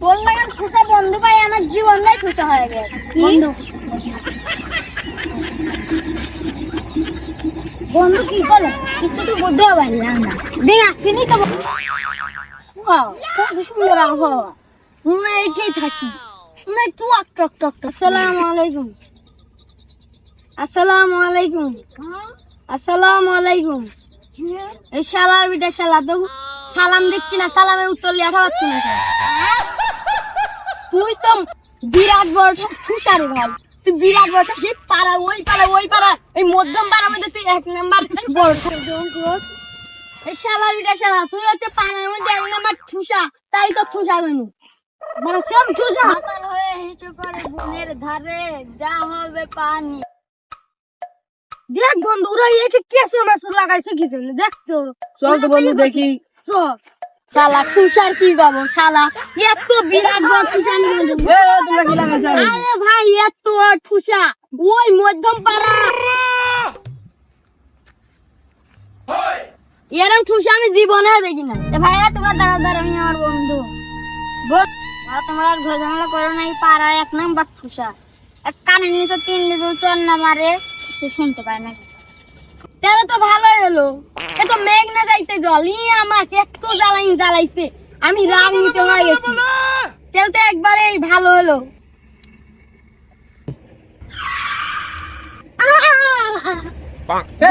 তোর লাগান খুশা বন্ধু পাই আমার জীবনটাই খুশা হয়ে গেছে। বন্ধু বন্ধু কি বলে কিছু তো বুঝতে পারি না। দেখ আসবিনি তো কত সুন্দর আবহাওয়া, আমরা এটাই থাকি, আমরা টুক টক টক। আসসালামু আলাইকুম। আসসালামু আলাইকুম। আসসালামু আলাইকুম। এই শালার বিটা শালা তো সালাম দিচ্ছি না, সালামের উত্তর লিয়া খাওয়াচ্ছি না। তুই তো বিরাট বড় ঠুসারে ভাই, তুই বিরাট বড় সেই পাড়া ওই পাড়া এই মধ্যম পাড়ার মধ্যে তুই এক নাম্বার বড়। এই শালার বিটা শালা তুই হচ্ছে পাড়ার মধ্যে এক নাম্বার ঠুসা, তাই তো ঠুসা গনু মানে সেম ঠুসা। মাতাল হয়ে হিচু করে গুনের ধারে যা হবে পানি। দেখ বন্ধু ওরা এসে কেসর মাসর লাগাইছে কি জন্য দেখ তো। চল তো বন্ধু দেখি। চল শালা খুশার কি গাবো শালা এত বিরাট বড় খুশা। তোমরা কি লাগাইছো? আরে ভাই এত খুশা ওই মধ্যম পাড়া এরম খুশা আমি জীবনে দেখি না। ভাইয়া তোমার দাঁড়া আমি আমার বন্ধু তোমরা আর ঝামেলা করো না। এই পাড়ার এক নাম্বার খুশা, এক কানের নিচে 3 দিন চর না মারে সে শুনতে পায় না। তাহলে তো ভালোই হলো, এ তো মেঘ না যাইতে জল আমাকে এত জ্বালাইছে আমি রাগ নিতে হয়ে গেছি। তাহলে তো একবারে ভালো হলো।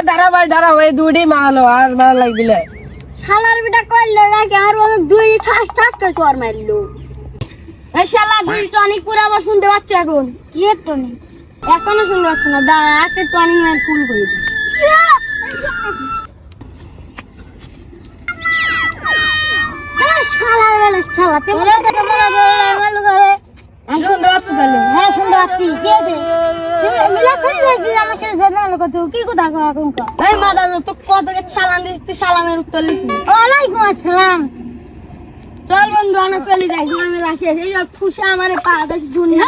দাঁড়া ভাই দাঁড়া ভাই, দুটি মারলো আর ভালো লাগবিলে। শালার বিটা করলো নাকি আমার বন্ধু দুই ঠাস ঠাস করে চর মারলো। এই শালা দুই টনিক পুরো আবার শুনতে পাচ্ছ এখন? কি টনিক? এখনো শুনতে পাচ্ছ না, দাঁড়া একটা টনিক মার ফুল করে দিই। শালার বেলা শালা তেমন তোমরা আমার ঘরে আমি শুনতে পাচ্ছি তাহলে। হ্যাঁ শুনতে পাচ্ছি। কে দে মিলা করে দেখি আমার সাথে ঝগড়া কত কি কথা এখন কর। এই মাদার তো কতকে সালাম দিছিস, সালামের উত্তর লিখি। ওয়ালাইকুম আসসালাম। চল বন্ধু আমরা চলে যাই, আমি রাখি এই খুশি আমারে পাড়া দেখি দুনিয়া।